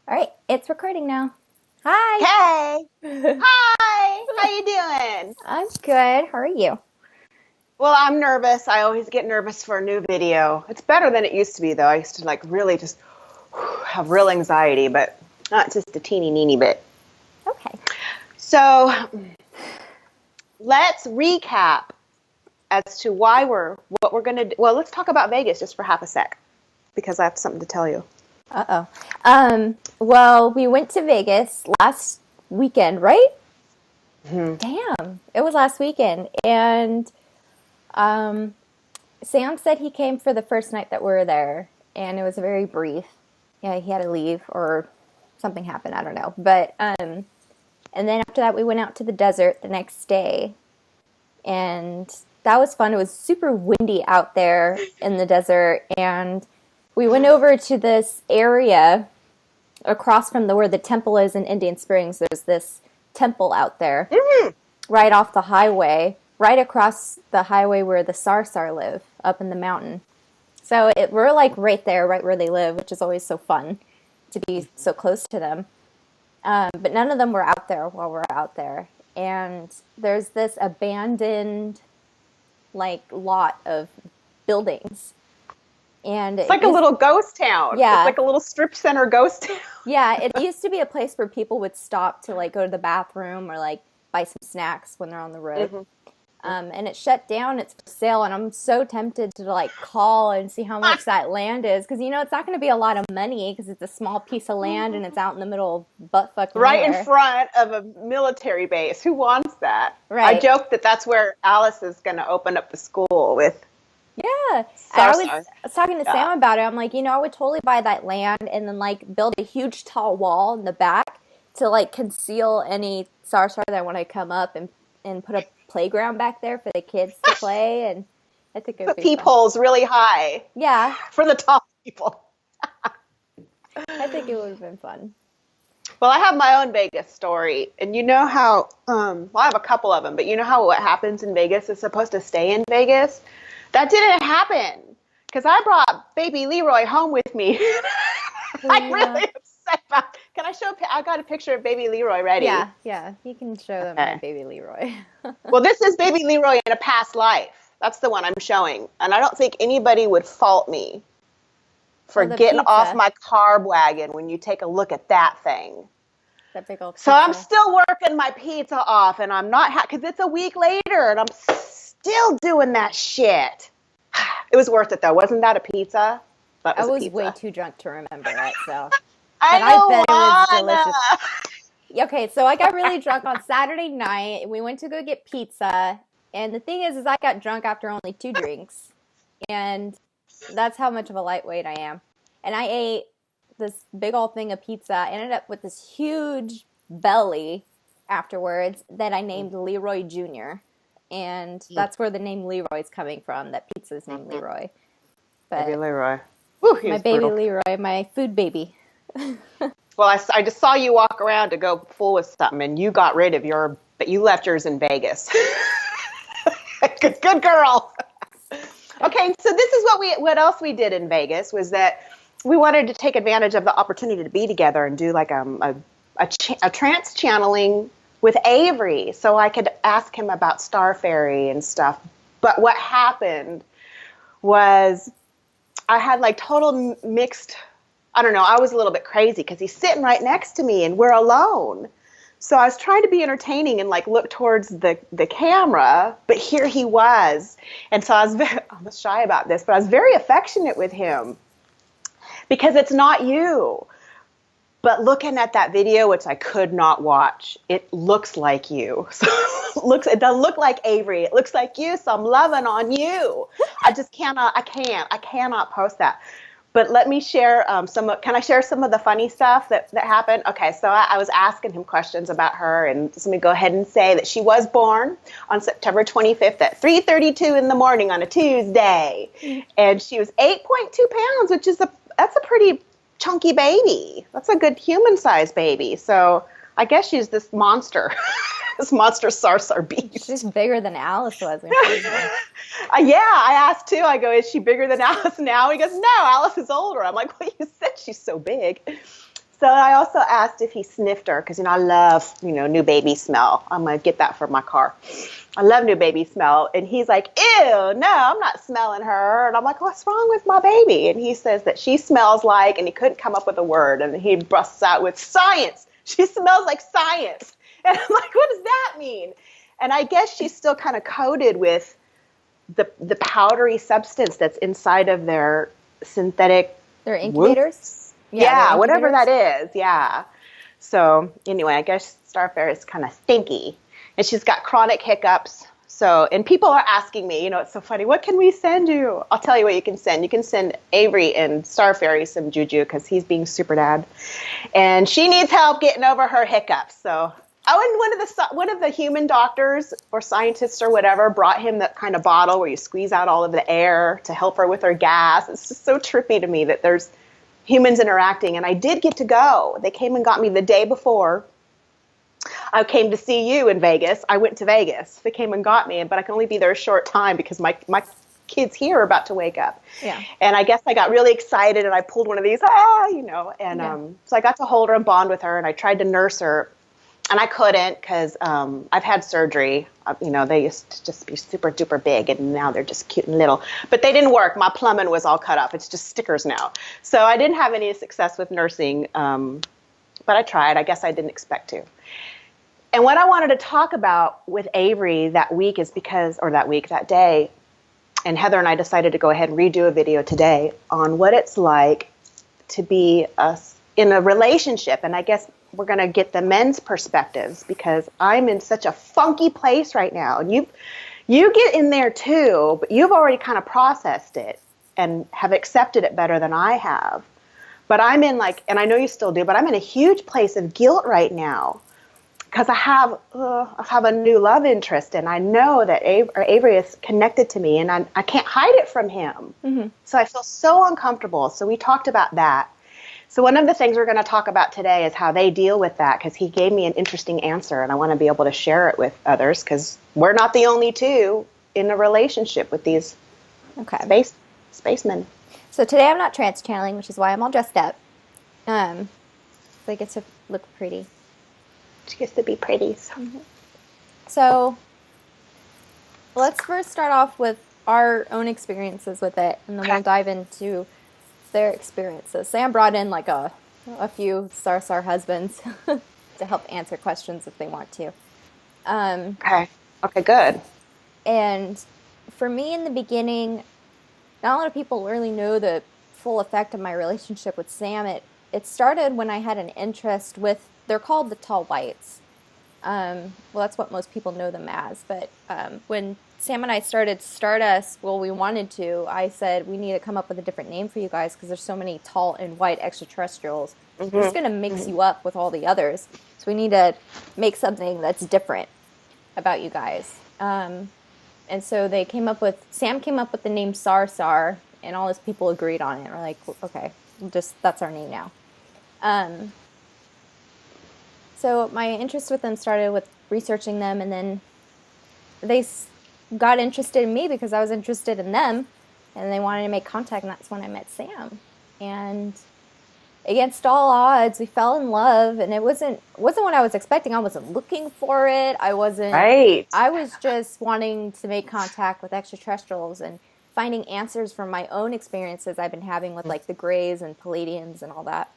All right, it's recording now. Hi. Hey, hi, how you doing? I'm good. How are you? Well, I'm nervous. I always get nervous for a new video. It's better than it used to be, though. I used to like really just have real anxiety, but not just a teeny bit. Okay. So let's recap as to what we're going to do. Well, let's talk about Vegas just for half a sec, because I have something to tell you. Uh-oh. Well, we went to Vegas last weekend, right? Mm-hmm. Damn. It was last weekend. And Sam said he came for the first night that we were there, and it was very brief. Yeah, he had to leave or something happened, I don't know. But and then after that we went out to the desert the next day. And that was fun. It was super windy out there in the desert, and we went over to this area across from where the temple is in Indian Springs. There's this temple out there, right off the highway, right across the highway where the Sarsahr live, up in the mountain. So we're like right there, right where they live, which is always so fun to be so close to them. But none of them were out there while we're out there. And there's this abandoned, like, lot of buildings. And It's like a little ghost town. Yeah. It's like a little strip center ghost town. Yeah, it used to be a place where people would stop to, like, go to the bathroom or, like, buy some snacks when they're on the road. Mm-hmm. And it shut down. It's for sale, and I'm so tempted to, like, call and see how much that land is. Because, it's not going to be a lot of money because it's a small piece of land and it's out in the middle of buttfuck nowhere. Right in front of a military base. Who wants that? Right. I joked that that's where Alice is going to open up the school with. Yeah. Sarsahr. I was talking to Sam about it. I'm like, I would totally buy that land and then, like, build a huge tall wall in the back to, like, conceal any Sarsahr that when I come up and put a playground back there for the kids to play. And I think it would Put be peepholes really high. Yeah. For the tall people. I think it would have been fun. Well, I have my own Vegas story. And you know how, well, I have a couple of them, but you know how what happens in Vegas is supposed to stay in Vegas? That didn't happen because I brought baby Leroy home with me. I'm really upset about. Can I show? I got a picture of baby Leroy ready. Yeah. You can show them my baby Leroy. Well, this is baby Leroy in a past life. That's the one I'm showing, and I don't think anybody would fault me for getting off my carb wagon when you take a look at that thing. That big old pizza. So I'm still working my pizza off, and I'm not because it's a week later, and I'm still doing that shit. It was worth it, though. Wasn't that a pizza? That was I was pizza. way too drunk to remember it, so. I bet it was delicious. Okay, so I got really drunk on Saturday night. We went to go get pizza, and the thing is I got drunk after only 2 drinks, and that's how much of a lightweight I am. And I ate this big old thing of pizza. I ended up with this huge belly afterwards that I named Leroy Jr., and that's where the name Leroy is coming from. That pizza's named Leroy. But baby Leroy. Woo, my baby brutal. Leroy, my food baby. Well, I just saw you walk around to go full with something, and you got rid of but you left yours in Vegas. Good girl. Okay, so this is what else we did in Vegas was that we wanted to take advantage of the opportunity to be together and do like a trance channeling with Avery, so I could ask him about Star Fairy and stuff. But what happened was I had like total mixed, I don't know, I was a little bit crazy because he's sitting right next to me and we're alone. So I was trying to be entertaining and like look towards the camera, but here he was. And so I was shy about this, but I was very affectionate with him because it's not you. But looking at that video, which I could not watch, it looks like you. So it doesn't look like Avery. It looks like you, so I'm loving on you. I cannot post that. But let me share can I share some of the funny stuff that happened? Okay, so I was asking him questions about her, and let me go ahead and say that she was born on September 25th at 3:32 in the morning on a Tuesday. And she was 8.2 pounds, which is that's a pretty chunky baby. That's a good human-sized baby. So I guess she's this monster, this monster Sarsahr beast. She's bigger than Alice was. Yeah, I asked too. I go, is she bigger than Alice now? He goes, no, Alice is older. I'm like, well, you said she's so big. So I also asked if he sniffed her because, I love, new baby smell. I'm going to get that for my car. I love new baby smell. And he's like, ew, no, I'm not smelling her. And I'm like, what's wrong with my baby? And he says that she smells like, and he couldn't come up with a word. And he busts out with science. She smells like science. And I'm like, what does that mean? And I guess she's still kind of coated with the powdery substance that's inside of their synthetic. Their incubators? Yeah, whatever that is. Yeah. So anyway, I guess Sarsahr is kind of stinky, and she's got chronic hiccups. So, and people are asking me, it's so funny, what can we send you? I'll tell you what you can send. You can send Avery and Sarsahr some juju because he's being super dad, and she needs help getting over her hiccups. So, and one of the human doctors or scientists or whatever brought him that kind of bottle where you squeeze out all of the air to help her with her gas. It's just so trippy to me that there's humans interacting. And I did get to go. They came and got me the day before I came to see you in Vegas. I went to Vegas. They came and got me, but I can only be there a short time because my kids here are about to wake up. Yeah. And I guess I got really excited and I pulled one of these, so I got to hold her and bond with her, and I tried to nurse her. And I couldn't because I've had surgery. They used to just be super duper big, and now they're just cute and little. But they didn't work. My plumbing was all cut up. It's just stickers now. So I didn't have any success with nursing, but I tried. I guess I didn't expect to. And what I wanted to talk about with Avery that day, and Heather and I decided to go ahead and redo a video today on what it's like to be in a relationship. And I guess we're going to get the men's perspectives because I'm in such a funky place right now. And you get in there too, but you've already kind of processed it and have accepted it better than I have. But I'm in and I know you still do, but I'm in a huge place of guilt right now because I have a new love interest, and I know that Avery is connected to me, and I can't hide it from him. Mm-hmm. So I feel so uncomfortable. So we talked about that. So one of the things we're going to talk about today is how they deal with that, because he gave me an interesting answer, and I want to be able to share it with others because we're not the only two in a relationship with these spacemen. So today I'm not trance channeling, which is why I'm all dressed up. So I get to look pretty. She gets to be pretty. So, so let's first start off with our own experiences with it, and then we'll dive into their experiences. Sam brought in a few Sarsahr husbands to help answer questions if they want to. Okay, good. And for me in the beginning, not a lot of people really know the full effect of my relationship with Sam. It started when I had an interest with, they're called the tall whites. Well, that's what most people know them as. But when Sam and I started Stardust, we wanted to, I said, we need to come up with a different name for you guys because there's so many tall and white extraterrestrials. Mm-hmm. It's going to mix you up with all the others. So we need to make something that's different about you guys. And so Sam came up with the name Sarsahr, and all his people agreed on it. We're like, okay, that's our name now. So my interest with them started with researching them, and then they got interested in me because I was interested in them, and they wanted to make contact, and that's when I met Sam. And against all odds, we fell in love, and it wasn't what I was expecting. I wasn't looking for it. I wasn't. Right. I was just wanting to make contact with extraterrestrials and finding answers from my own experiences I've been having with the Greys and Palladians and all that.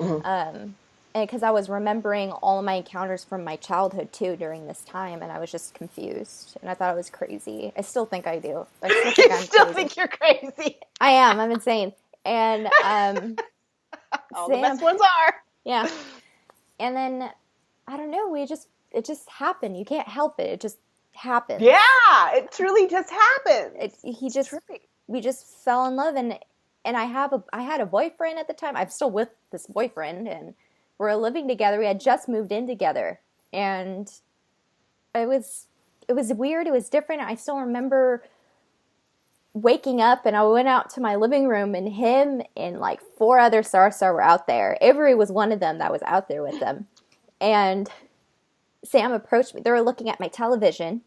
Mm-hmm. And because I was remembering all of my encounters from my childhood too during this time, and I was just confused, and I thought it was crazy. I still think I do. I still think I'm crazy. Think you're crazy. I am. I'm insane. And all the best ones are. Yeah. And then I don't know. It just happened. You can't help it. It just happened. Yeah, it truly just happened. We just fell in love, and I had a boyfriend at the time. I'm still with this boyfriend, and we're living together. We had just moved in together, and it was weird. It was different. I still remember waking up, and I went out to my living room, and him and 4 other Sarsahr were out there. Avery was one of them that was out there with them. And Sam approached me. They were looking at my television,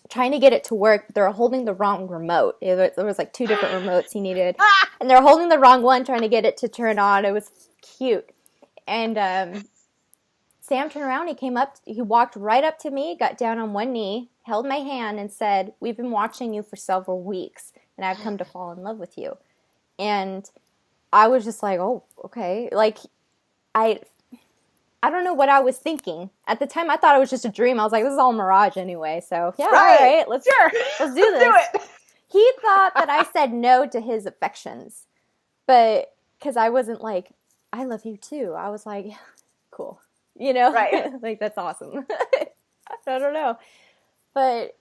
trying to get it to work, but they were holding the wrong remote. There was 2 different remotes he needed, and they were holding the wrong one, trying to get it to turn on. It was cute. And Sam turned around, he walked right up to me, got down on one knee, held my hand, and said, "We've been watching you for several weeks, and I've come to fall in love with you." And I was just like, oh, okay. Like, I don't know what I was thinking. At the time, I thought it was just a dream. I was like, this is all mirage anyway. So, yeah, Right. all right, let's do this. Let's do it. He thought that I said no to his affections. But, because I wasn't like, I love you too. I was like, cool. You know? Right. Like, that's awesome. I don't know. But,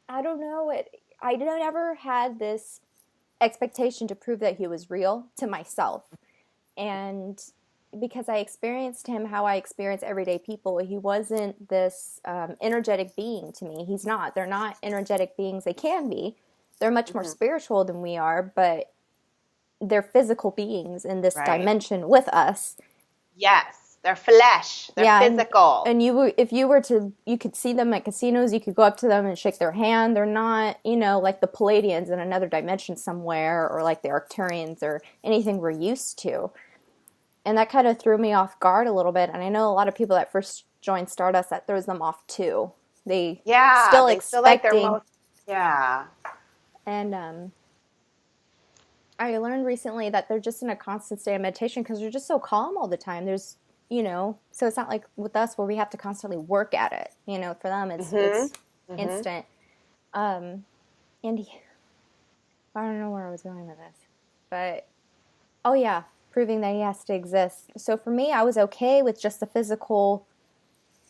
I don't know. I never had this expectation to prove that he was real to myself. And because I experienced him how I experience everyday people, he wasn't this energetic being to me. He's not. They're not energetic beings. They can be. They're much more spiritual than we are, but they're physical beings in this dimension with us. Yes. They're flesh. They're physical. And you could see them at casinos. You could go up to them and shake their hand. They're not, like the Palladians in another dimension somewhere, or like the Arcturians or anything we're used to. And that kind of threw me off guard a little bit. And I know a lot of people that first join Stardust, that throws them off too. They still expecting. And I learned recently that they're just in a constant state of meditation because they're just so calm all the time. There's so it's not like with us where we have to constantly work at it. For them, it's instant. And I don't know where I was going with this, but proving that he has to exist. So for me, I was okay with just the physical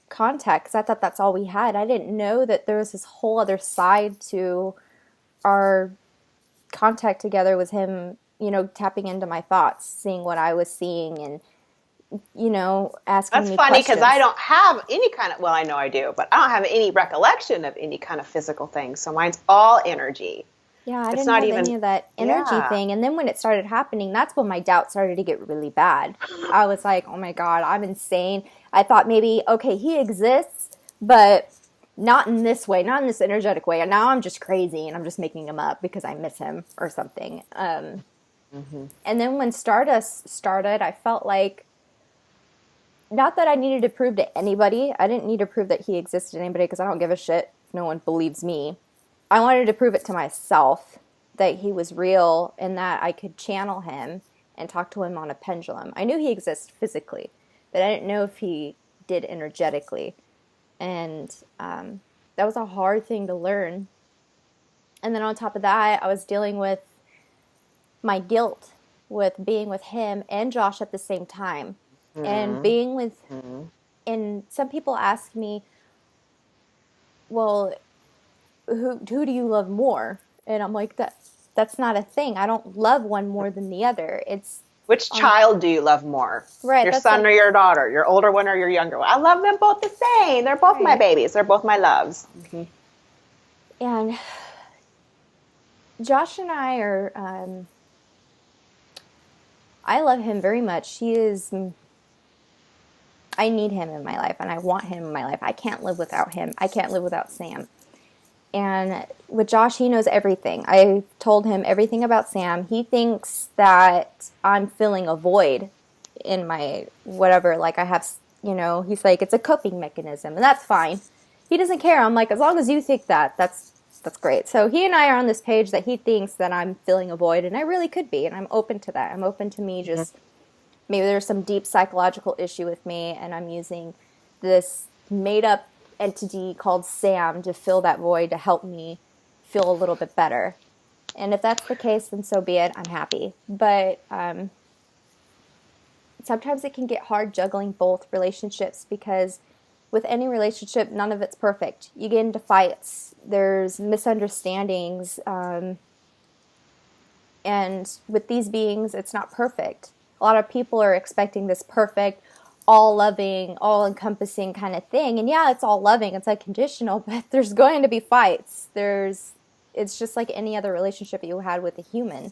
contact because I thought that's all we had. I didn't know that there was this whole other side to our contact together, was him, tapping into my thoughts, seeing what I was seeing, and asking me questions. That's funny because I don't have any kind of, I know I do, but I don't have any recollection of any kind of physical thing. So mine's all energy. Yeah, I didn't have any of that energy thing. And then when it started happening, that's when my doubt started to get really bad. I was like, oh my God, I'm insane. I thought maybe, okay, he exists, but not in this way, not in this energetic way. And now I'm just crazy and I'm just making him up because I miss him or something. And then when Stardust started, I felt like, not that I needed to prove to anybody. I didn't need to prove that he existed to anybody because I don't give a shit if no one believes me. I wanted to prove it to myself that he was real and that I could channel him and talk to him on a pendulum. I knew he exists physically, but I didn't know if he did energetically. And that was a hard thing to learn. And then on top of that, I was dealing with my guilt with being with him and Josh at the same time. And being with, and some people ask me, well, who do you love more? And I'm like, that's not a thing. I don't love one more than the other. It's which child do you love more? Right, your son or your daughter, your older one or your younger one? I love them both the same. They're both my babies. They're both my loves. And Josh and I are, I love him very much. I need him in my life, and I want him in my life. I can't live without him. I can't live without Sam. And with Josh, he knows everything. I told him everything about Sam. He thinks that I'm filling a void in my whatever. Like I have, he's like, it's a coping mechanism, and that's fine. He doesn't care. I'm like, as long as you think that, that's great. So he and I are on this page that he thinks that I'm filling a void, and I really could be, and I'm open to that. I'm open to me just... Maybe there's some deep psychological issue with me, and I'm using this made-up entity called Sam to fill that void, to help me feel a little bit better. And if that's the case, then so be it. I'm happy. But sometimes it can get hard juggling both relationships because with any relationship, none of it's perfect. You get into fights. There's misunderstandings. And with these beings, it's not perfect. A lot of people are expecting this perfect, all-loving, all-encompassing kind of thing. And yeah, it's all loving. It's unconditional, but there's going to be fights. It's just like any other relationship you had with a human.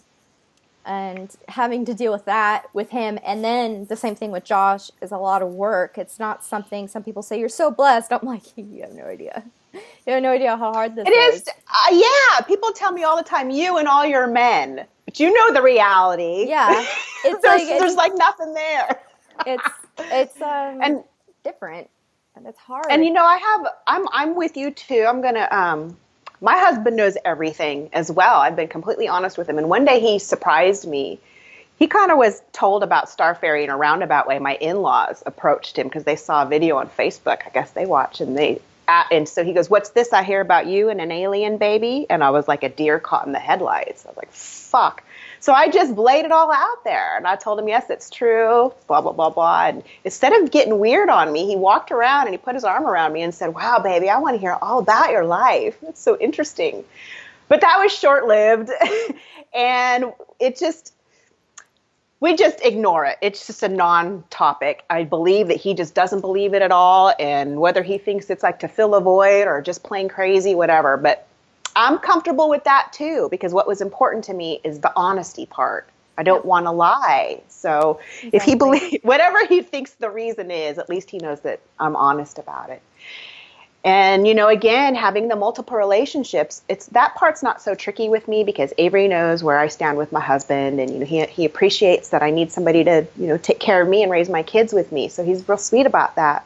And having to deal with that with him, and then the same thing with Josh, is a lot of work. It's not something, some people say, you're so blessed. I'm like, you have no idea. You have no idea how hard this is. Yeah, people tell me all the time, you and all your men. But you know the reality. Yeah. It's there's like nothing there. it's And different, and it's hard. And I'm with you too. I'm gonna my husband knows everything as well. I've been completely honest with him. And one day he surprised me. He kind of was told about Star Fairy in a roundabout way. My in-laws approached him because they saw a video on Facebook. I guess they watch, and so he goes, "What's this I hear about you and an alien baby?" And I was like a deer caught in the headlights. I was like, "Fuck." So I just laid it all out there. And I told him, yes, it's true, blah, blah, blah, blah. And instead of getting weird on me, he walked around and he put his arm around me and said, "Wow, baby, I want to hear all about your life. It's so interesting." But that was short-lived. And we just ignore it. It's just a non-topic. I believe that he just doesn't believe it at all. And whether he thinks it's like to fill a void or just plain crazy, whatever. But I'm comfortable with that too, because what was important to me is the honesty part. I don't want to lie. So if he believes, whatever he thinks the reason is, at least he knows that I'm honest about it. And, again, having the multiple relationships, that part's not so tricky with me because Avery knows where I stand with my husband, and, he appreciates that I need somebody to, take care of me and raise my kids with me. So he's real sweet about that.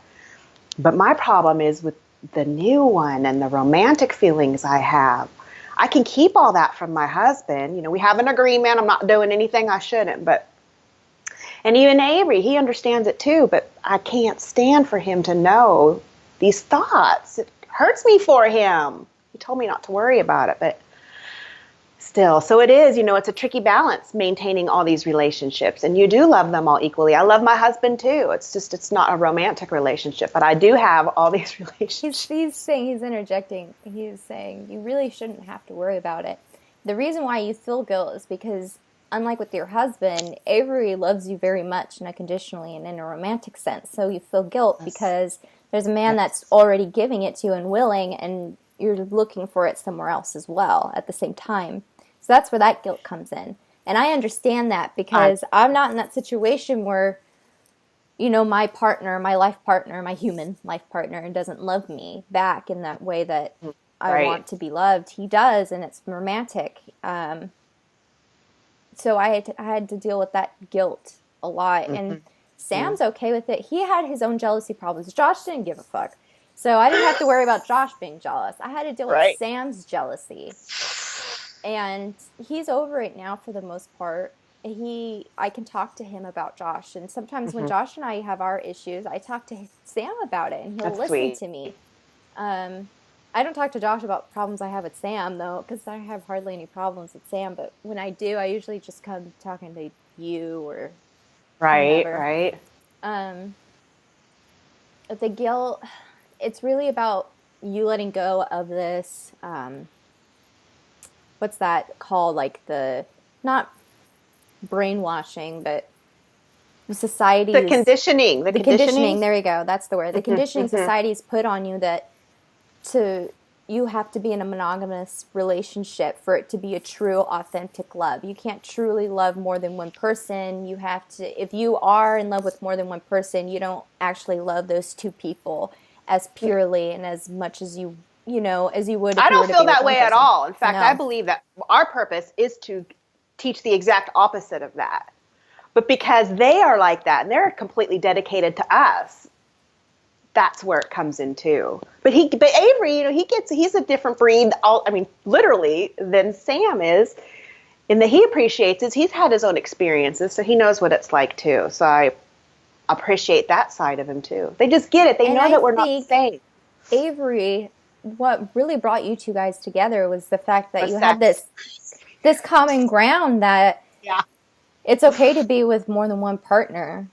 But my problem is with the new one and the romantic feelings I have. I can keep all that from my husband. We have an agreement. I'm not doing anything I shouldn't. And even Avery, he understands it too, but I can't stand for him to know these thoughts. It hurts me for him. He told me not to worry about it, but still. So it is, it's a tricky balance maintaining all these relationships. And you do love them all equally. I love my husband too. It's not a romantic relationship, but I do have all these relationships. He's interjecting. He's saying you really shouldn't have to worry about it. The reason why you feel guilt is because, unlike with your husband, Avery loves you very much and unconditionally and in a romantic sense. So you feel guilt because there's a man that's already giving it to you and willing, and you're looking for it somewhere else as well at the same time. So that's where that guilt comes in. And I understand that because I'm not in that situation where, my partner, my life partner, my human life partner doesn't love me back in that way that I want to be loved. He does, and it's romantic. So I had to deal with that guilt a lot. And Sam's okay with it. He had his own jealousy problems. Josh didn't give a fuck. So I didn't have to worry about Josh being jealous. I had to deal with Sam's jealousy. And he's over it now for the most part. I can talk to him about Josh. And sometimes when Josh and I have our issues, I talk to Sam about it, and he'll listen to me. I don't talk to Josh about problems I have with Sam, though, because I have hardly any problems with Sam. But when I do, I usually just come talking to you or whomever. Right. The guilt, it's really about you letting go of this, what's that called? Like not brainwashing, but society. The conditioning. The conditioning. There you go. That's the word. The conditioning society's put on you that you have to be in a monogamous relationship for it to be a true, authentic love. You can't truly love more than one person. You have to, if you are in love with more than one person, you don't actually love those two people as purely and as much as you would. I don't feel that way at all. In fact, I believe that our purpose is to teach the exact opposite of that. But because they are like that and they're completely dedicated to us, that's where it comes in too. But Avery, he's a different breed, literally, than Sam is, in that he appreciates it. He's had his own experiences, so he knows what it's like too. So I appreciate that side of him too. They just get it. They know that we're not the same. Avery, what really brought you two guys together was the fact that you had this common ground that it's okay to be with more than one partner.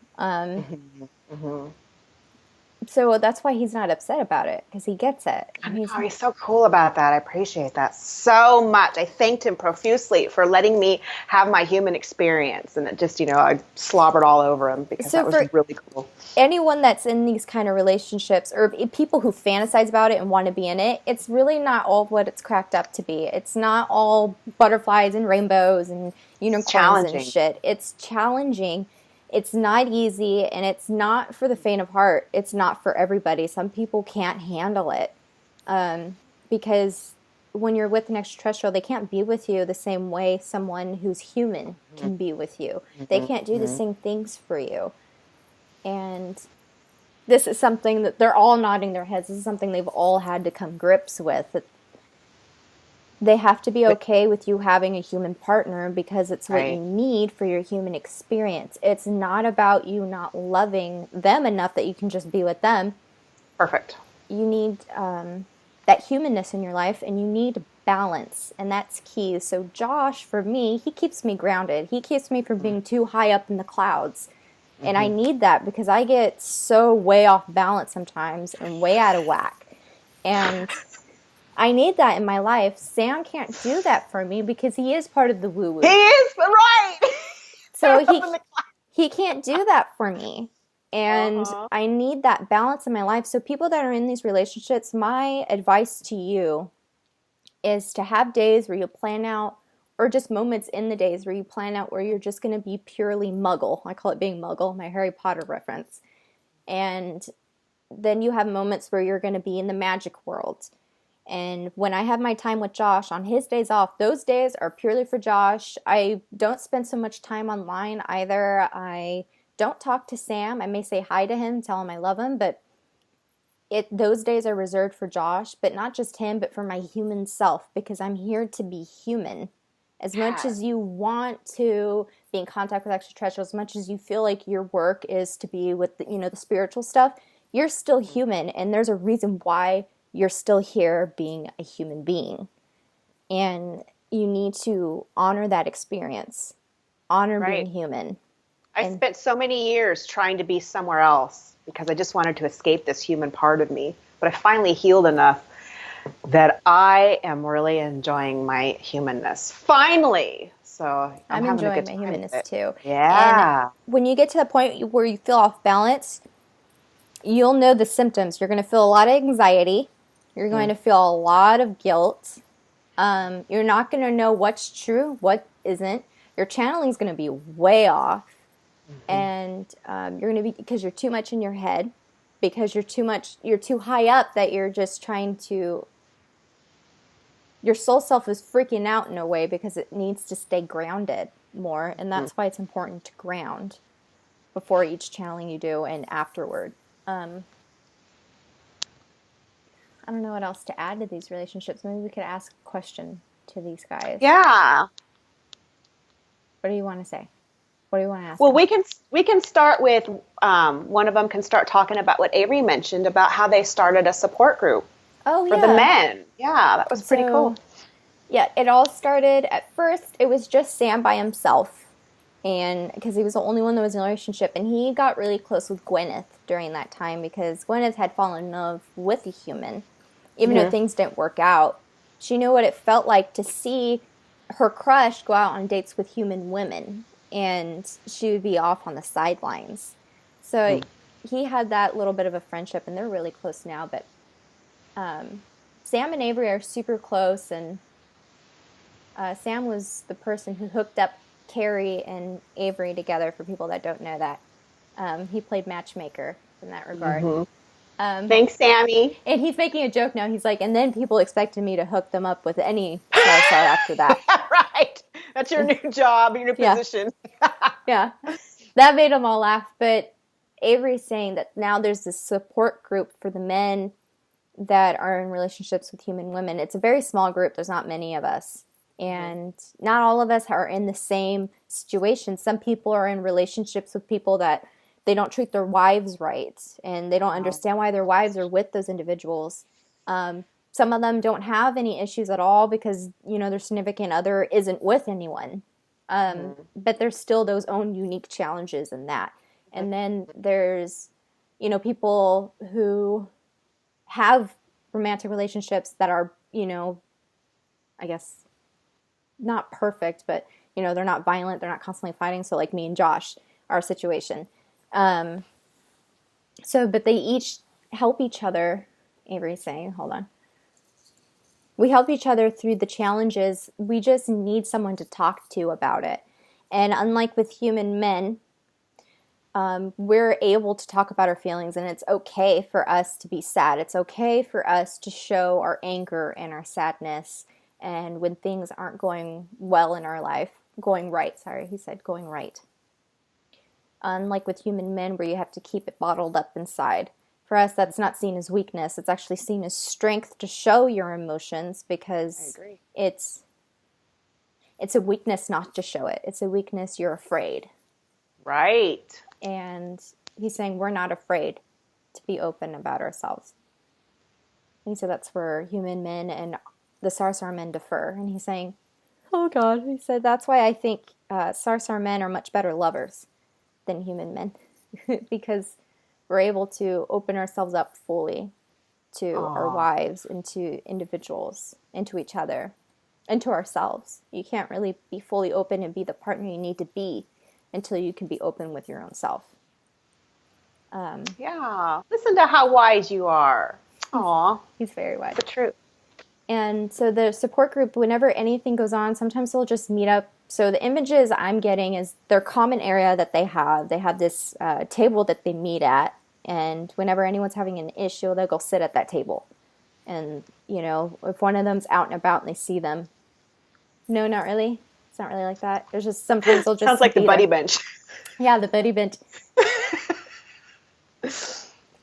So that's why he's not upset about it, because he gets it. He's so cool about that. I appreciate that so much. I thanked him profusely for letting me have my human experience, and it just, I slobbered all over him because that was really cool. Anyone that's in these kind of relationships, or people who fantasize about it and want to be in it, it's really not all what it's cracked up to be. It's not all butterflies and rainbows and unicorns and shit. It's challenging. It's not easy, and it's not for the faint of heart. It's not for everybody. Some people can't handle it because when you're with an extraterrestrial, they can't be with you the same way someone who's human can be with you. They can't do the same things for you. And this is something that they're all nodding their heads. This is something they've all had to come grips with. That they have to be okay with you having a human partner because it's what you need for your human experience. It's not about you not loving them enough that you can just be with them. Perfect. You need that humanness in your life, and you need balance, and that's key. So Josh, for me, he keeps me grounded. He keeps me from being too high up in the clouds. And I need that because I get so way off balance sometimes and way out of whack. And I need that in my life. Sam can't do that for me because he is part of the woo-woo. He is, right. So he can't do that for me. And I need that balance in my life. So people that are in these relationships, my advice to you is to have days where you plan out, or just moments in the days where you plan out where you're just going to be purely muggle. I call it being muggle, my Harry Potter reference. And then you have moments where you're going to be in the magic world. And when I have my time with Josh on his days off, those days are purely for Josh. I don't spend so much time online either. I don't talk to Sam. I may say hi to him, tell him I love him, but those days are reserved for Josh, but not just him, but for my human self, because I'm here to be human. As much as you want to be in contact with extraterrestrials, as much as you feel like your work is to be with the spiritual stuff, you're still human, and there's a reason why you're still here being a human being. And you need to honor that experience. Honor being human. I spent so many years trying to be somewhere else because I just wanted to escape this human part of me. But I finally healed enough that I am really enjoying my humanness. Finally. So I'm enjoying my humanness too. Yeah. And when you get to the point where you feel off balance, you'll know the symptoms. You're going to feel a lot of anxiety. You're going to feel a lot of guilt. You're not going to know what's true, what isn't. Your channeling is going to be way off. And you're going to be, because you're too much in your head, because you're too high up that you're just trying to, your soul self is freaking out in a way because it needs to stay grounded more. And that's why it's important to ground before each channeling you do and afterward. I don't know what else to add to these relationships. Maybe we could ask a question to these guys. Yeah. What do you want to say? What do you want to ask? Well, them? we can start with one of them can start talking about what Avery mentioned about how they started a support group for the men. Yeah, that was pretty cool. Yeah, it all started at first. It was just Sam by himself, and because he was the only one that was in a relationship, and he got really close with Gwyneth during that time because Gwyneth had fallen in love with a human, even though things didn't work out. She knew what it felt like to see her crush go out on dates with human women. And she would be off on the sidelines. So he had that little bit of a friendship, and they're really close now. But Sam and Avery are super close, and Sam was the person who hooked up Kari and Avery together, for people that don't know that. He played matchmaker in that regard. Thanks, Sammy. And he's making a joke now. He's like, and then people expected me to hook them up with any Sarsahr after that. Right. That's your new job, your new position. Yeah. That made them all laugh. But Avery's saying that now there's this support group for the men that are in relationships with human women. It's a very small group. There's not many of us. And not all of us are in the same situation. Some people are in relationships with people that they don't treat their wives right, and they don't understand why their wives are with those individuals. Some of them don't have any issues at all because, their significant other isn't with anyone. But there's still those own unique challenges in that. And then there's, people who have romantic relationships that are, I guess not perfect, but, they're not violent. They're not constantly fighting. So like me and Josh, our situation. But they each help each other. Avery's saying, hold on. We help each other through the challenges. We just need someone to talk to about it. And unlike with human men, we're able to talk about our feelings, and it's okay for us to be sad. It's okay for us to show our anger and our sadness, and when things aren't going well in our life, going right, sorry, he said going right. Unlike with human men where you have to keep it bottled up inside. For us, that's not seen as weakness. It's actually seen as strength to show your emotions, because it's a weakness not to show it. It's a weakness you're afraid. Right. And he's saying we're not afraid to be open about ourselves. And he said that's where human men and the Sarsahr men differ. And he's saying, oh God, he said that's why I think Sarsahr men are much better lovers than human men. Because we're able to open ourselves up fully to our wives and to individuals and to each other and to ourselves. You can't really be fully open and be the partner you need to be until you can be open with your own self. Yeah. Listen to how wise you are. Aw. He's very wise. The truth. And so the support group, whenever anything goes on, sometimes they'll just meet up. So the images I'm getting is their common area that they have. They have this table that they meet at. And whenever anyone's having an issue, they'll go sit at that table. And, you know, if one of them's out and about and they see them. No, not really. It's not really like that. There's just sometimes they'll just sounds like the buddy bench. Yeah, the buddy bench.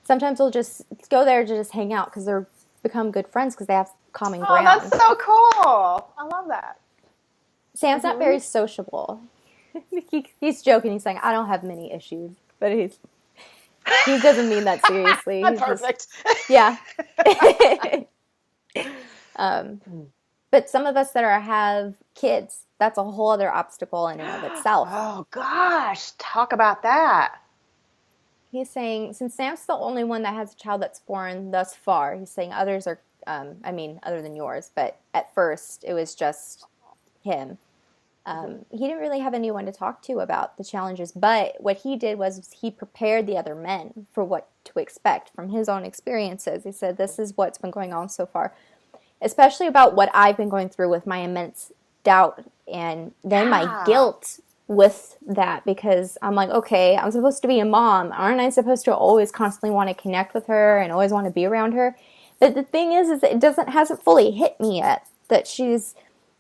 Sometimes they'll just go there to just hang out because they're become good friends because they have common ground. Oh, that's so cool. I love that. Sam's not very sociable. He's joking. He's saying, I don't have many issues. But he doesn't mean that seriously. That's perfect. Yeah. But some of us that have kids, that's a whole other obstacle in and of itself. Oh, gosh. Talk about that. He's saying, since Sam's the only one that has a child that's born thus far, he's saying others are, other than yours, but at first it was just him. He didn't really have anyone to talk to about the challenges, but what he did was he prepared the other men for what to expect from his own experiences. He said, this is what's been going on so far, especially about what I've been going through with my immense doubt and then my guilt with that, because I'm like, okay, I'm supposed to be a mom. Aren't I supposed to always constantly want to connect with her and always want to be around her? But the thing is it hasn't fully hit me yet that she's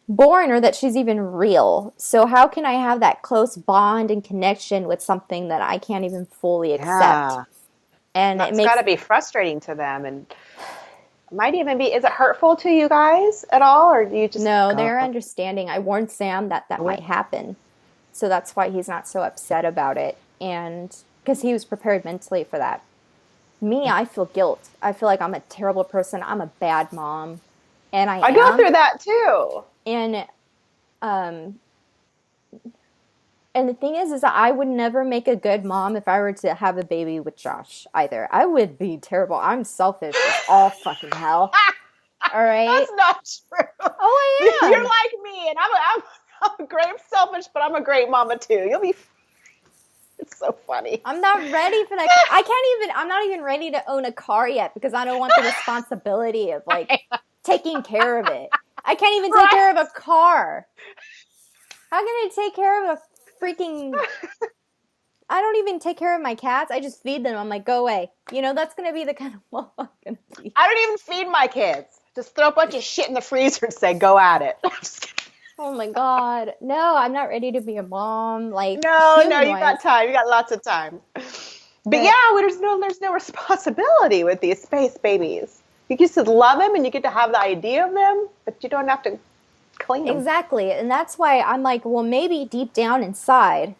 born or that she's even real. So how can I have that close bond and connection with something that I can't even fully accept? Yeah. And it's got to be frustrating to them, and might even be. Is it hurtful to you guys at all, or do you just? No, they're understanding. I warned Sam that might happen, so that's why he's not so upset about it, and because he was prepared mentally for that. Me, I feel guilt. I feel like I'm a terrible person. I'm a bad mom, and I go through that too. And the thing is that I would never make a good mom if I were to have a baby with Josh either. I would be terrible. I'm selfish as all fucking hell. All right? That's not true. Oh, I am. You're like me, and I'm a great selfish, but I'm a great mama too. You'll be. It's so funny. I'm not ready for that. I'm not even ready to own a car yet because I don't want the responsibility of like taking care of it. I can't even take care of a car. How can I take care of a freaking... I don't even take care of my cats. I just feed them. I'm like, go away. You know, that's going to be the kind of mom I'm going to be. I don't even feed my kids. Just throw a bunch of shit in the freezer and say, go at it. Oh my God. No, I'm not ready to be a mom. Like, no, you got time. You got lots of time. But yeah, there's no responsibility with these space babies. You get to love them and you get to have the idea of them, but you don't have to clean them. Exactly. And that's why I'm like, well, maybe deep down inside,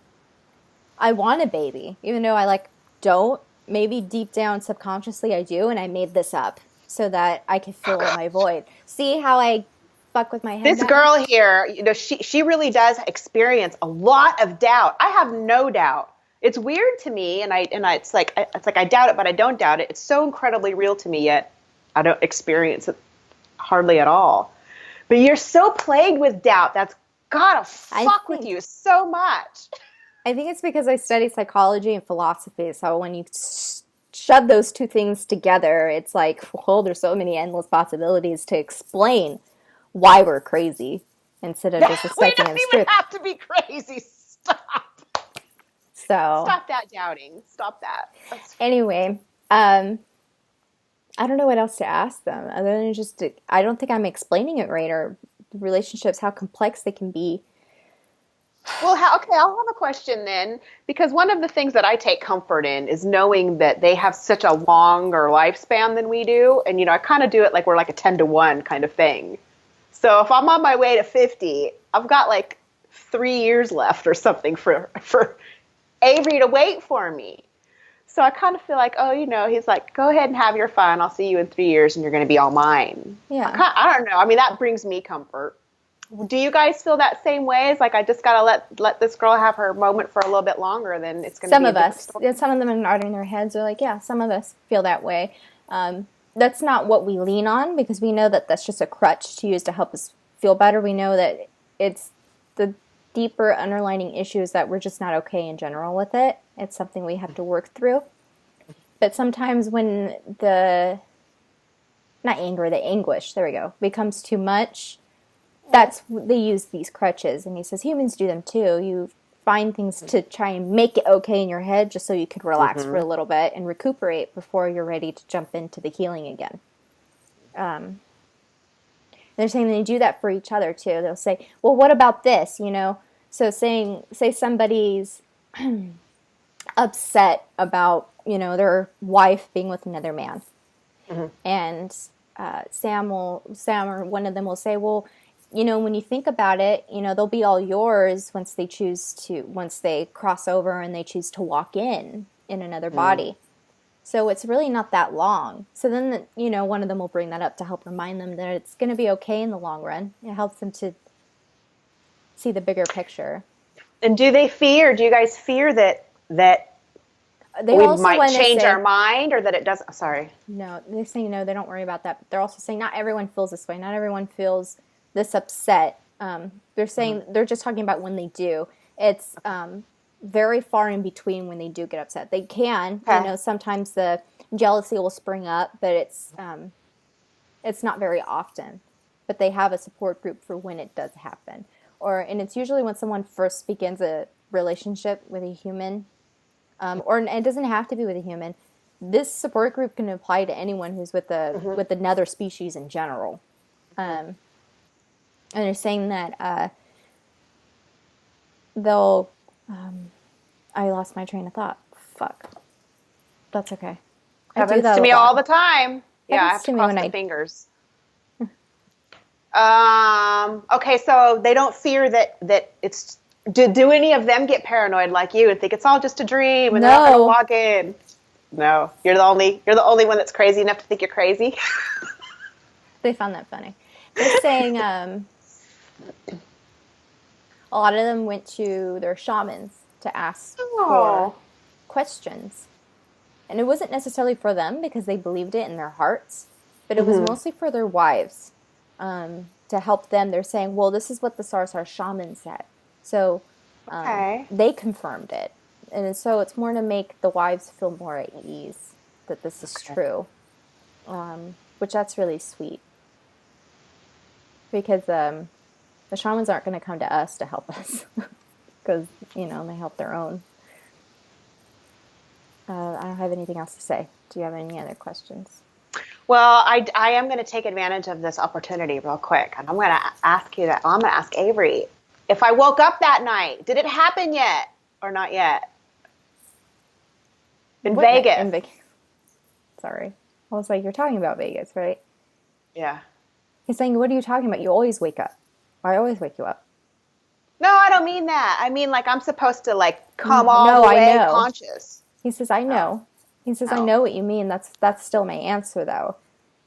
I want a baby. Even though I don't. Maybe deep down subconsciously I do, and I made this up so that I can fill my void. See how I fuck with my head? This girl here, you know, she really does experience a lot of doubt. I have no doubt. It's weird to me, and it's like I doubt it, but I don't doubt it. It's so incredibly real to me, yet I don't experience it hardly at all. But you're so plagued with doubt. That's gotta fuck with you so much. I think it's because I study psychology and philosophy. So when you shove those two things together, it's like, well, there's so many endless possibilities to explain why we're crazy instead of just expecting it's true. We don't truth. even have to be crazy. Stop. So Stop that doubting. Stop that. anyway, I don't know what else to ask them other than just I don't think I'm explaining it right, or relationships, how complex they can be. Well, okay, I'll have a question then, because one of the things that I take comfort in is knowing that they have such a longer lifespan than we do. And, I kind of do it like we're like a 10-to-1 kind of thing. So if I'm on my way to 50, I've got like 3 years left or something for Avery to wait for me. So I kind of feel like, he's like, go ahead and have your fun. I'll see you in 3 years and you're going to be all mine. Yeah. I don't know. I mean, that brings me comfort. Do you guys feel that same way? It's like, I just got to let this girl have her moment for a little bit longer, then it's going to be a different story. Yeah, some of them are nodding their heads. They're like, yeah, some of us feel that way. That's not what we lean on, because we know that that's just a crutch to use to help us feel better. We know that it's the deeper underlying issues that we're just not okay in general with it. It's something we have to work through. But sometimes when the anguish, there we go, becomes too much, they use these crutches. And he says humans do them too. You find things to try and make it okay in your head just so you could relax for a little bit and recuperate before you're ready to jump into the healing again. They're saying they do that for each other too. They'll say, well, what about this? So say somebody's upset about, their wife being with another man. And Sam or one of them will say, well, when you think about it, they'll be all yours once they cross over and they choose to walk in another body. So it's really not that long. So then, one of them will bring that up to help remind them that it's going to be okay in the long run. It helps them to see the bigger picture. And do you guys fear that they we might change our mind, or that it doesn't? Sorry. No, they say no, they don't worry about that. But they're also saying not everyone feels this way. Not everyone feels this upset. They're saying they're just talking about when they do. It's very far in between when they do get upset. They can, sometimes the jealousy will spring up, but it's not very often. But they have a support group for when it does happen. And it's usually when someone first begins a relationship with a human, and it doesn't have to be with a human. This support group can apply to anyone who's with another species in general. And they're saying that they'll. I lost my train of thought. Fuck. That's okay. Happens to me all the time. Yeah, I have to cross my fingers. Okay, so they don't fear that it's. Do any of them get paranoid like you and think it's all just a dream and they're not going to walk in? No, you're the only one that's crazy enough to think you're crazy. They found that funny. They're saying a lot of them went to their shamans to ask for questions, and it wasn't necessarily for them because they believed it in their hearts, but it was mostly for their wives. To help them. They're saying, well, this is what the Sarsahr shaman said. So they confirmed it. And so it's more to make the wives feel more at ease that this is true, which that's really sweet. Because the shamans aren't going to come to us to help us because, they help their own. I don't have anything else to say. Do you have any other questions? Well, I am going to take advantage of this opportunity real quick, and I'm going to ask you that. I'm going to ask Avery, if I woke up that night, did it happen yet or not yet? In Vegas. Sorry. I was like, you're talking about Vegas, right? Yeah. He's saying, what are you talking about? You always wake up. I always wake you up. No, I don't mean that. I mean, like, I'm supposed to, like, come all the way conscious. He says, I know. He says, I know what you mean. That's still my answer, though,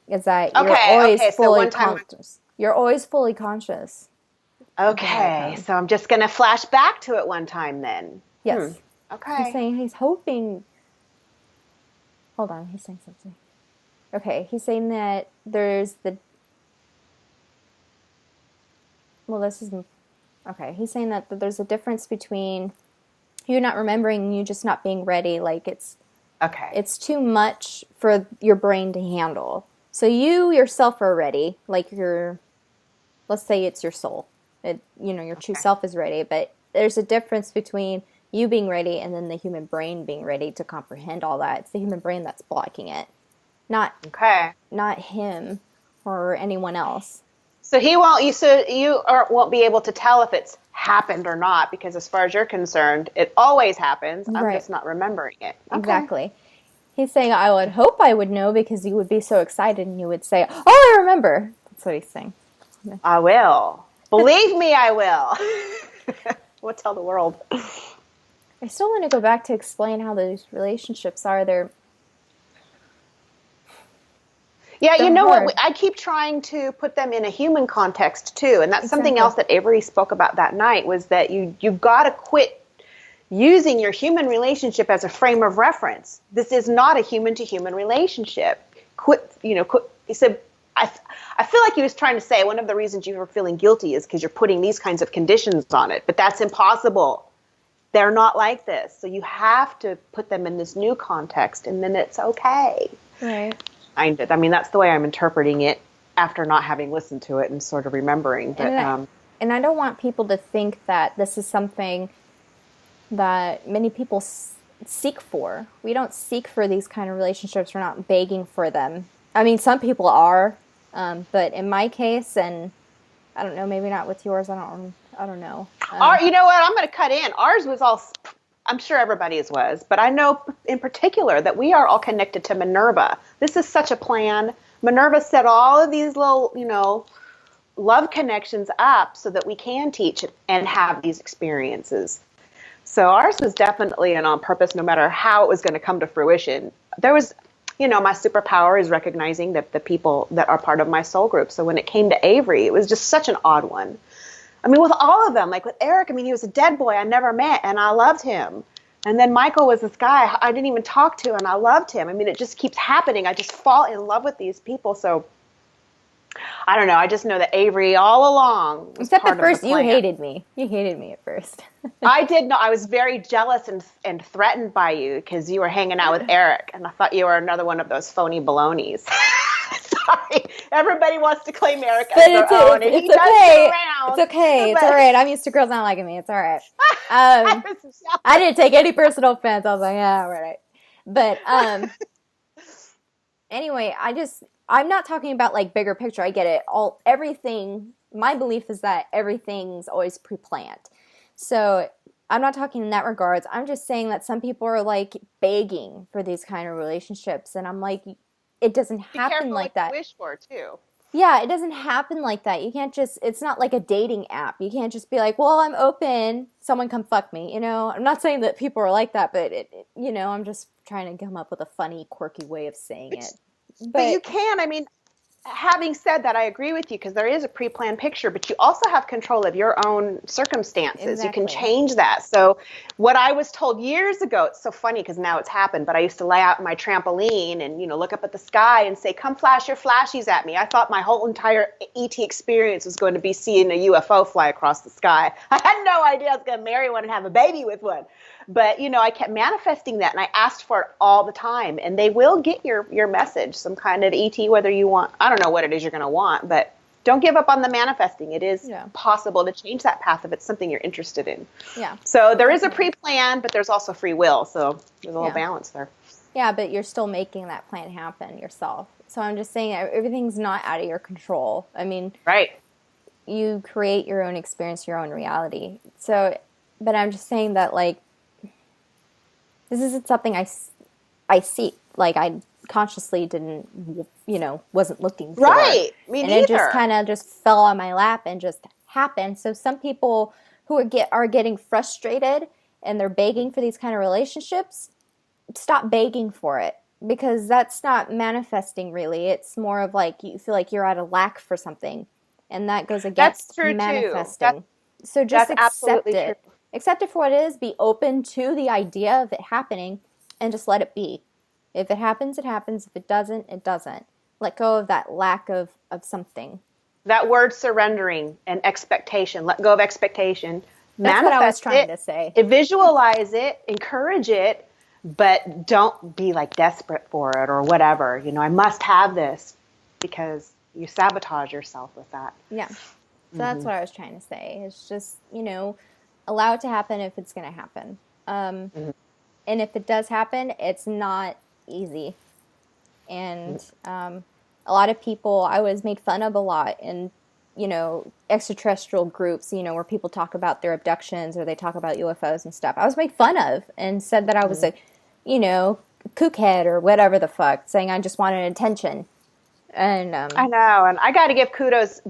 is that you're always fully conscious. You're always fully conscious. Okay, so I'm just going to flash back to it one time then. Yes. Okay. He's saying he's hoping. Hold on, he's saying something. Okay, he's saying that there's the. Well, this is. Okay, he's saying that there's a difference between you not remembering and you just not being ready. Like it's. Okay. It's too much for your brain to handle. So you yourself are ready, like let's say it's your soul. Your true self is ready, but there's a difference between you being ready and then the human brain being ready to comprehend all that. It's the human brain that's blocking it, not Okay. not him or anyone else. So he won't. Won't be able to tell if it's happened or not, because as far as you're concerned, it always happens. I'm Right. just not remembering it. Okay. Exactly. He's saying, I would hope I would know because you would be so excited and you would say, oh, I remember. That's what he's saying. I will. Believe me, I will. We'll tell the world. I still want to go back to explain how those relationships are. Yeah, They're you know hard. what? I keep trying to put them in a human context too, and that's something Exactly. else that Avery spoke about that night, was that you've got to quit using your human relationship as a frame of reference. This is not a human-to-human relationship. Quit. He said, I feel like he was trying to say one of the reasons you were feeling guilty is because you're putting these kinds of conditions on it, but that's impossible. They're not like this. So you have to put them in this new context, and then it's okay. Right. I mean, that's the way I'm interpreting it after not having listened to it and sort of remembering. But And I don't want people to think that this is something that many people seek for. We don't seek for these kind of relationships. We're not begging for them. I mean, some people are, but in my case, and I don't know, maybe not with yours. I don't know. you know what? I'm going to cut in. Ours was all. I'm sure everybody's was, but I know in particular that we are all connected to Minerva. This is such a plan. Minerva set all of these little, love connections up so that we can teach and have these experiences. So ours was definitely and on purpose, no matter how it was going to come to fruition. There was, my superpower is recognizing that the people that are part of my soul group. So when it came to Avery, it was just such an odd one. I mean, with all of them, like with Eric, I mean, he was a dead boy I never met, and I loved him. And then Michael was this guy I didn't even talk to, and I loved him. I mean, it just keeps happening. I just fall in love with these people. So I don't know. I just know that Avery all along was Except part at first, of the you plan. hated me. You hated me at first. I did not. I was very jealous and threatened by you because you were hanging out with Eric, and I thought you were another one of those phony balonies. Sorry, everybody wants to claim Eric as their own, and he does okay. get around. It's okay. It's but- all right. I'm used to girls not liking me. It's all right. I was jealous. I didn't take any personal offense. I was like, yeah, all right. But anyway, I'm not talking about like bigger picture. I get it. Everything. My belief is that everything's always pre-planned. So I'm not talking in that regards. I'm just saying that some people are like begging for these kind of relationships, and I'm like, it doesn't happen like that. You wish for too. Yeah, it doesn't happen like that. You can't just, it's not like a dating app. You can't just be like, well, I'm open. Someone come fuck me. I'm not saying that people are like that, but I'm just trying to come up with a funny, quirky way of saying it. But you can, I mean, having said that, I agree with you because there is a pre-planned picture, but you also have control of your own circumstances. Exactly. You can change that. So what I was told years ago, it's so funny because now it's happened, but I used to lay out my trampoline and, look up at the sky and say, come flash your flashies at me. I thought my whole entire ET experience was going to be seeing a UFO fly across the sky. I had no idea I was going to marry one and have a baby with one. But, I kept manifesting that, and I asked for it all the time. And they will get your message, some kind of ET, whether you want, I don't know what it is you're going to want, but don't give up on the manifesting. It is possible to change that path if it's something you're interested in. Yeah. So there is a pre-plan, but there's also free will. So there's a little balance there. Yeah, but you're still making that plan happen yourself. So I'm just saying everything's not out of your control. I mean, right. You create your own experience, your own reality. So, but I'm just saying that, like, this isn't something I seek. Like, I consciously didn't, wasn't looking for. Right. Me neither. And it just kind of just fell on my lap and just happened. So some people who are getting frustrated and they're begging for these kind of relationships, stop begging for it, because that's not manifesting really. It's more of like you feel like you're at a lack for something, and that goes against manifesting. So just accept it. True. Accept it for what it is. Be open to the idea of it happening, and just let it be. If it happens, it happens. If it doesn't, it doesn't. Let go of that lack of something. That word surrendering and expectation. Let go of expectation. That's what I was trying to say. Visualize it, encourage it, but don't be like desperate for it or whatever. I must have this, because you sabotage yourself with that. Yeah. So that's what I was trying to say. It's just, allow it to happen if it's going to happen. And if it does happen, it's not easy. And a lot of people, I was made fun of a lot in, extraterrestrial groups, where people talk about their abductions or they talk about UFOs and stuff. I was made fun of and said that I was a, kookhead or whatever the fuck, saying I just wanted attention. And I know, and I got to give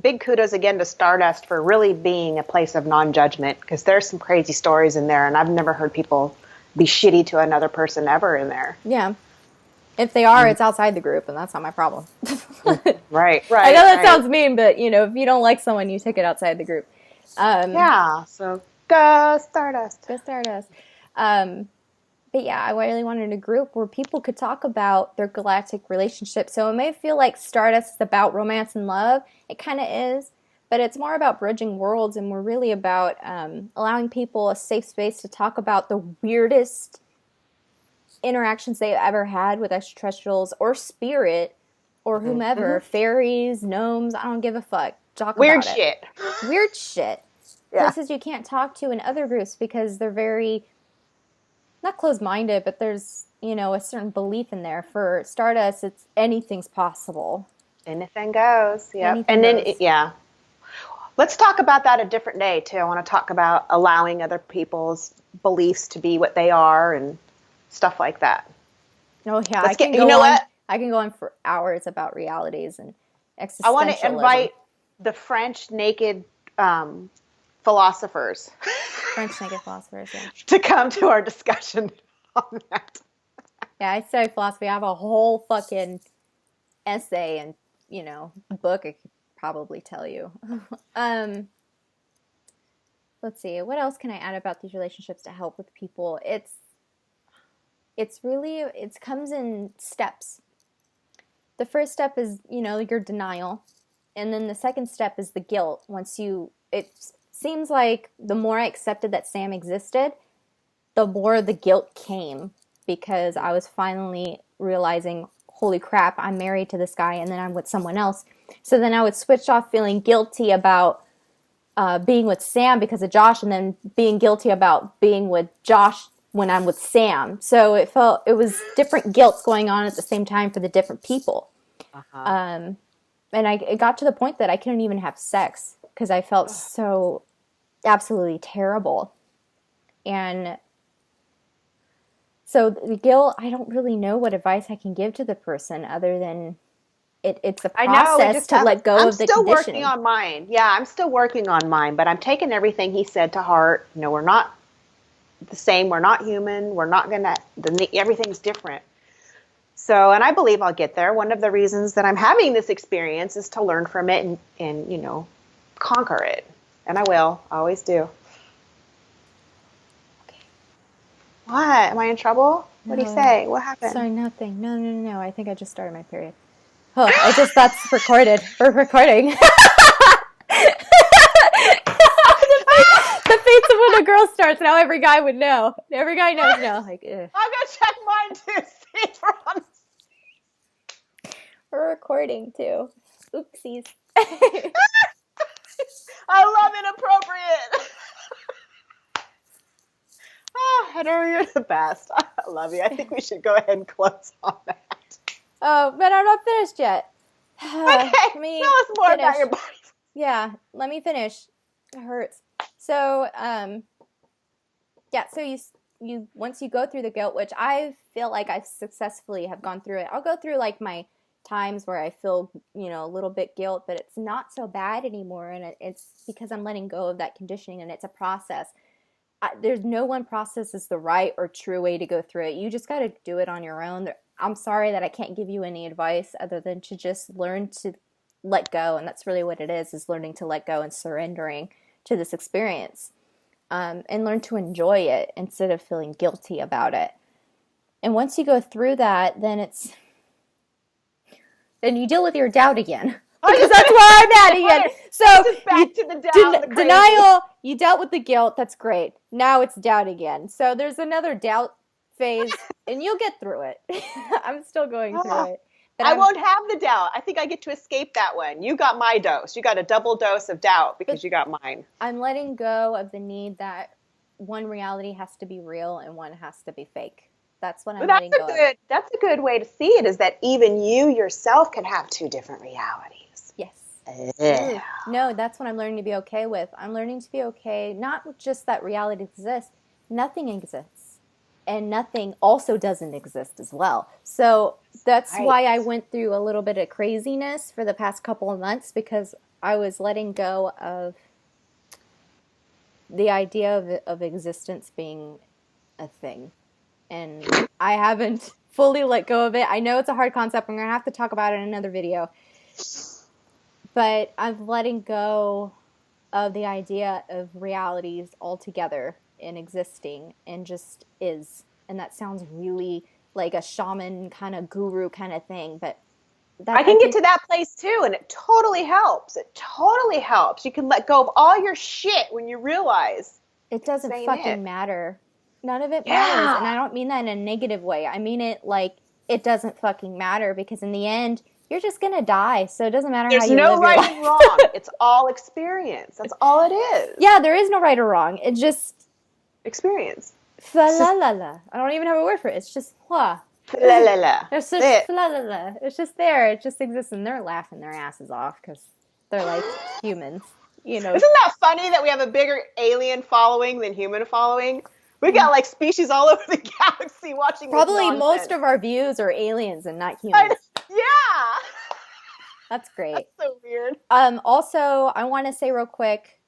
big kudos again to Stardust for really being a place of non-judgment, because there's some crazy stories in there, and I've never heard people be shitty to another person ever in there. Yeah. If they are, it's outside the group, and that's not my problem. Right. I know that sounds mean, but, if you don't like someone, you take it outside the group. Yeah, so go Stardust. Go Stardust. But yeah, I really wanted a group where people could talk about their galactic relationships. So it may feel like Stardust is about romance and love. It kind of is. But it's more about bridging worlds, and we're really about allowing people a safe space to talk about the weirdest interactions they've ever had with extraterrestrials or spirit or whomever. Fairies, gnomes, I don't give a fuck. Talk Weird about shit. it. Weird shit. Yeah. Places you can't talk to in other groups because they're very... not closed-minded, but there's, a certain belief in there. For Stardust, it's anything's possible. Anything goes, yeah. And then, let's talk about that a different day, too. I want to talk about allowing other people's beliefs to be what they are and stuff like that. Oh, yeah. I can go on for hours about realities and existentialism. I want to invite the French naked philosophers. French naked philosophers, yeah. To come to our discussion on that. Yeah, I study philosophy. I have a whole fucking essay and, book I could probably tell you. Let's see. What else can I add about these relationships to help with people? It comes in steps. The first step is, your denial. And then the second step is the guilt. It seems like the more I accepted that Sam existed, the more the guilt came, because I was finally realizing, holy crap, I'm married to this guy and then I'm with someone else. So then I would switch off feeling guilty about being with Sam because of Josh, and then being guilty about being with Josh when I'm with Sam. So it was different guilts going on at the same time for the different people. And it got to the point that I couldn't even have sex because I felt so absolutely terrible. And so the guilt, I don't really know what advice I can give to the person other than it's a process to let go of the conditioning. I'm still working on mine. Yeah, I'm still working on mine, but I'm taking everything he said to heart. We're not the same. We're not human. We're not going to, everything's different. So, and I believe I'll get there. One of the reasons that I'm having this experience is to learn from it and conquer it. And I will. I always do. Okay. What? Am I in trouble? What do you say? What happened? Sorry, nothing. No. I think I just started my period. Oh, that's recorded. We're recording. The face of when a girl starts, now every guy would know. Every guy knows now. Like, ugh. I'm going to check mine too. See if we're on. We're recording too. Oopsies. I love inappropriate. Heather, you're the best. I love you. I think we should go ahead and close on that. Oh, but I'm not finished yet. Okay, tell us more about your body. Yeah, let me finish. It hurts. So, so you once you go through the guilt, which I feel like I successfully have gone through it. I'll go through like my times where I feel, a little bit guilt, but it's not so bad anymore, and it's because I'm letting go of that conditioning, and it's a process. There's no one process is the right or true way to go through it. You just got to do it on your own. I'm sorry that I can't give you any advice other than to just learn to let go, and that's really what it is learning to let go and surrendering to this experience, and learn to enjoy it instead of feeling guilty about it. And once you go through that, then you deal with your doubt again. Because that's where I'm at again. So back to the doubt, the denial, you dealt with the guilt, that's great. Now it's doubt again. So there's another doubt phase, and you'll get through it. I'm still going through it. But I won't have the doubt. I think I get to escape that one. You got my dose. You got a double dose of doubt because you got mine. I'm letting go of the need that one reality has to be real and one has to be fake. That's what I'm Well, letting go of. that's a good way to see it, is that even you yourself can have two different realities. Yes. Yeah. No, that's what I'm learning to be okay with. I'm learning to be okay, not with just that reality exists. Nothing exists. And nothing also doesn't exist as well. So that's why I went through a little bit of craziness for the past couple of months, because I was letting go of the idea of existence being a thing. And I haven't fully let go of it. I know it's a hard concept. I'm going to have to talk about it in another video. But I'm letting go of the idea of realities altogether and existing and just is. And that sounds really like a shaman kind of guru kind of thing. But I can get to that place too, and it totally helps. It totally helps. You can let go of all your shit when you realize it doesn't fucking matter. None of it matters. And I don't mean that in a negative way. I mean it like it doesn't fucking matter, because in the end, you're just going to die. So it doesn't matter how you live your life. There's no right and wrong. It's all experience. That's all it is. Yeah, there is no right or wrong. It's just experience. La la la la. I don't even have a word for it. It's just la. La la la. It's just la la la. It's just there. It just exists, and they're laughing their asses off because they're like humans. You know. Isn't that funny that we have a bigger alien following than human following? We got like species all over the galaxy watching. Probably most of our views are aliens and not humans. Yeah. That's great. That's so weird. Also, I want to say real quick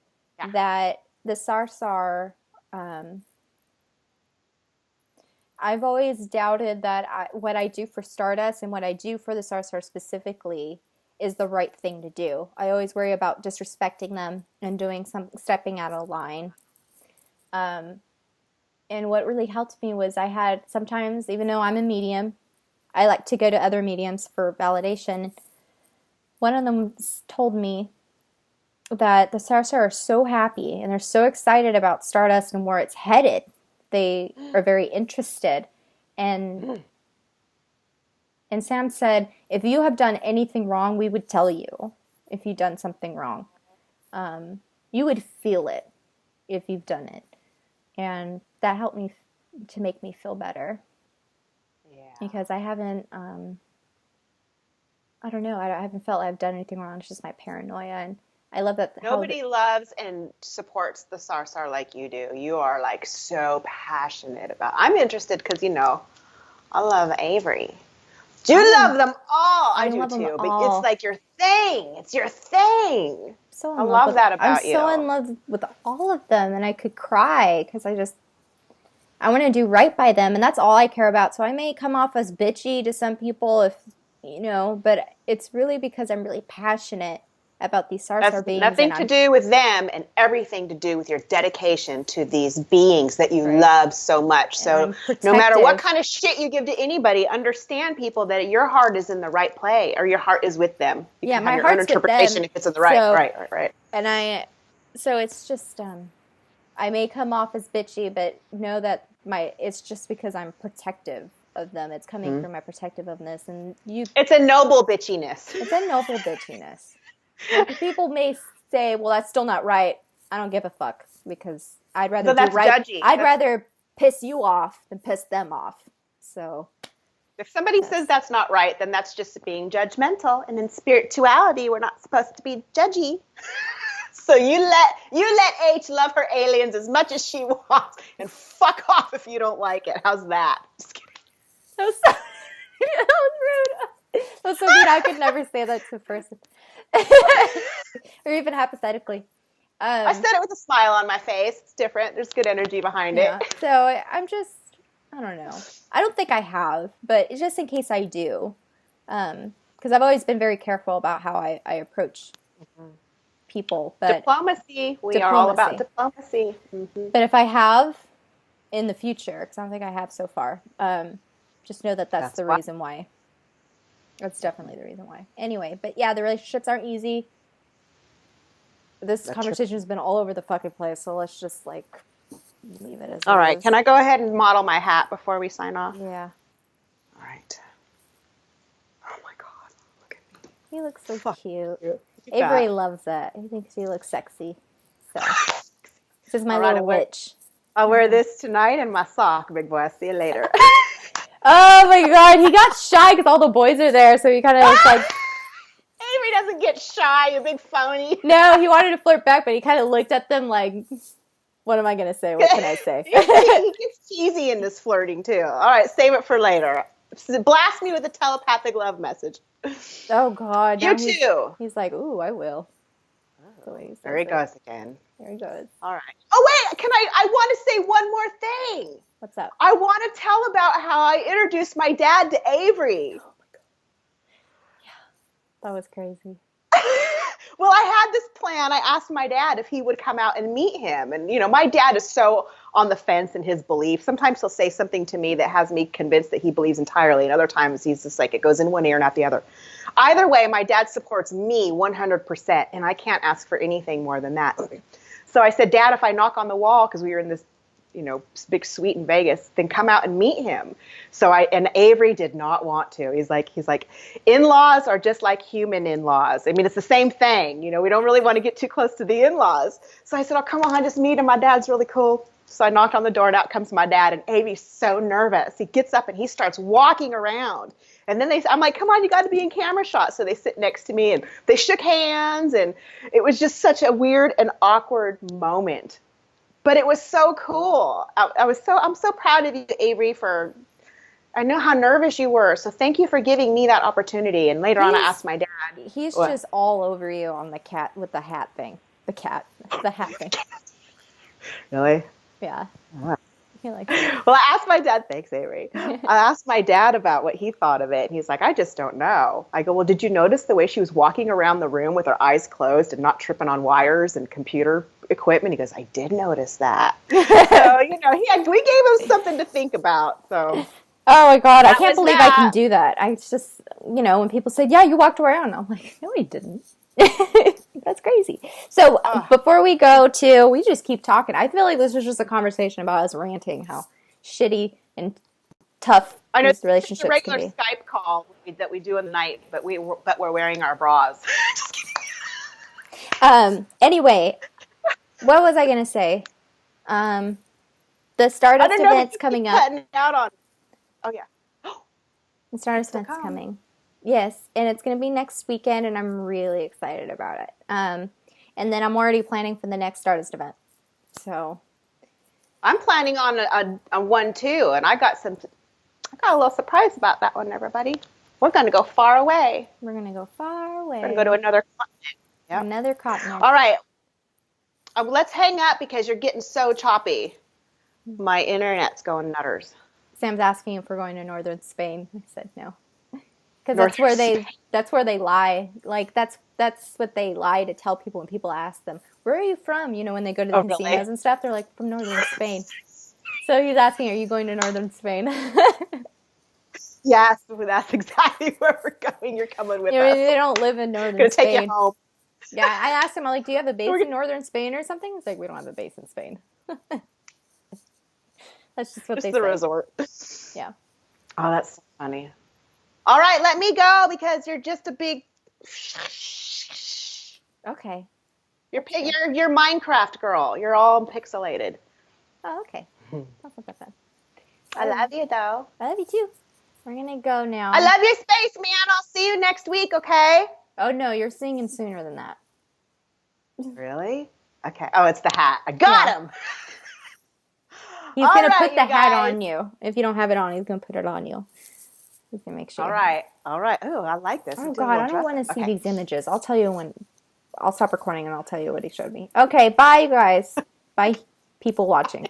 that the Sarsahr, I've always doubted that what I do for Stardust and what I do for the Sarsahr specifically is the right thing to do. I always worry about disrespecting them and stepping out of line. And what really helped me was I had sometimes, even though I'm a medium, I like to go to other mediums for validation. One of them told me that the Sarsahr are so happy and they're so excited about Stardust and where it's headed. They are very interested. And Sam said, if you have done anything wrong, we would tell you if you've done something wrong. You would feel it if you've done it. And that helped me to make me feel better. Yeah. Because I haven't, I don't know, I haven't felt I've done anything wrong. It's just my paranoia. And I love that. Nobody loves and supports the Sarsahr like you do. You are like so passionate about. I'm interested because, you know, I love Avery. Do you love them all? I do too. But it's like your thing. It's your thing. I love that about you. I'm so in love with all of them, and I could cry because I want to do right by them, and that's all I care about. So I may come off as bitchy to some people, if you know, but it's really because I'm really passionate about these Sarsahr beings. Nothing to do with them and everything to do with your dedication to these beings that you love so much. So no matter what kind of shit you give to anybody, understand, people, that your heart is in the right play, or your heart is with them. You yeah, can my have your heart's own interpretation with them. If it's in the right. Right. And so it's just, I may come off as bitchy, but know that it's just because I'm protective of them. It's coming from my protectiveness, and it's a noble bitchiness. It's a noble bitchiness. Like, people may say, well, that's still not right. I don't give a fuck, because I'd rather do right. Judgy. I'd rather piss you off than piss them off. So if somebody says that's not right, then that's just being judgmental. And in spirituality, we're not supposed to be judgy. So you let H love her aliens as much as she wants, and fuck off if you don't like it. How's that? Just kidding. That was rude. That was so mean. I could never say that to a person. Or even hypothetically. I said it with a smile on my face. It's different. There's good energy behind it. So I'm just, I don't know. I don't think I have, but just in case I do. Because I've always been very careful about how I approach people. But diplomacy. We are all about diplomacy. Mm-hmm. But if I have in the future, because I don't think I have so far, just know that that's the reason why. That's definitely the reason why. Anyway, but yeah, the relationships aren't easy. This conversation has been all over the fucking place, so let's just leave it as all right. Can I go ahead and model my hat before we sign off? Yeah. All right. Oh my God, look at me. He looks so cute. Avery loves that. He thinks he looks sexy. So this is my little witch. I'll wear this tonight and my sock, big boy. I'll see you later. Oh my God, he got shy because all the boys are there, so he kind of was like... Avery doesn't get shy, you big phony. No, he wanted to flirt back, but he kind of looked at them like, what am I going to say? What can I say? He gets cheesy in this flirting, too. All right, save it for later. Blast me with a telepathic love message. Oh, God. You too. He's like, ooh, I will. There he goes again. There he goes. All right. Oh, wait, I want to say one more thing. What's up? I want to tell about how I introduced my dad to Avery. Oh, my God. Yeah, that was crazy. Well, I had this plan. I asked my dad if he would come out and meet him. And, you know, my dad is so on the fence in his belief. Sometimes he'll say something to me that has me convinced that he believes entirely. And other times he's just like, it goes in one ear, not the other. Either way, my dad supports me 100%. And I can't ask for anything more than that. So I said, Dad, if I knock on the wall, because we were in this, you know, big suite in Vegas, then come out and meet him. And Avery did not want to. He's like, in-laws are just like human in-laws. I mean, it's the same thing. You know, we don't really want to get too close to the in-laws. So I said, oh, come on, just meet him. My dad's really cool. So I knocked on the door and out comes my dad. And Avery's so nervous. He gets up and he starts walking around. And then I'm like, come on, you got to be in camera shot. So they sit next to me and they shook hands. And it was just such a weird and awkward moment. But it was so cool. I'm so proud of you, Avery, I know how nervous you were. So thank you for giving me that opportunity. And later on, I asked my dad. He's just all over you on the cat with the hat thing. The hat thing. Really? Yeah. Wow. Well, I asked my dad, thanks, Avery. I asked my dad about what he thought of it. And he's like, I just don't know. I go, well, did you notice the way she was walking around the room with her eyes closed and not tripping on wires and computer equipment? He goes, I did notice that. So, you know, we gave him something to think about. So. Oh my God, I can't believe I can do that. I just, you know, when people say, yeah, you walked around, I'm like, no, I didn't. That's crazy. So before we go to, we just keep talking. I feel like this was just a conversation about us ranting how shitty and tough these relationships can be. It's a regular Skype call that we do at night, but we're wearing our bras. Just kidding. Anyway, what was I going to say? The Stardust event's coming up. Out on. Oh, yeah. The Stardust event's coming. Yes, and it's going to be next weekend, and I'm really excited about it. And then I'm already planning for the next Stardust event. So I'm planning on a one, too, and I got a little surprise about that one, everybody. We're going to go far away. We're going to go far away. We're going to go to another continent. Yep. Another continent. All right. Let's hang up because you're getting so choppy. My internet's going nutters. Sam's asking if we're going to northern Spain. I said no. Because that's where they lie. Like that's what they lie to tell people when people ask them, where are you from? You know, when they go to the casinos and stuff, they're like, from northern Spain. So he's asking, are you going to northern Spain? Yes, that's exactly where we're going. You're coming with us. They don't live in northern Gonna Spain. Take you home. Yeah, I asked him, I'm like, do you have a base in northern Spain or something? He's like, we don't have a base in Spain. That's just what they say. Just the resort. Yeah. Oh, that's so funny. All right, let me go because you're just a big. Okay. You're Minecraft girl. You're all pixelated. Oh, okay. That's not that bad. I love you though. I love you too. We're gonna go now. I love you, spaceman. I'll see you next week. Okay. Oh no, you're singing sooner than that. Really? Okay. Oh, it's the hat. I got him. He's going to put the hat on you. If you don't have it on, he's going to put it on you. He's going to make sure. All right. Oh, I like this. Oh, God, I don't want to see these images. I'll tell you when. I'll stop recording and I'll tell you what he showed me. Okay, bye, you guys. Bye, people watching.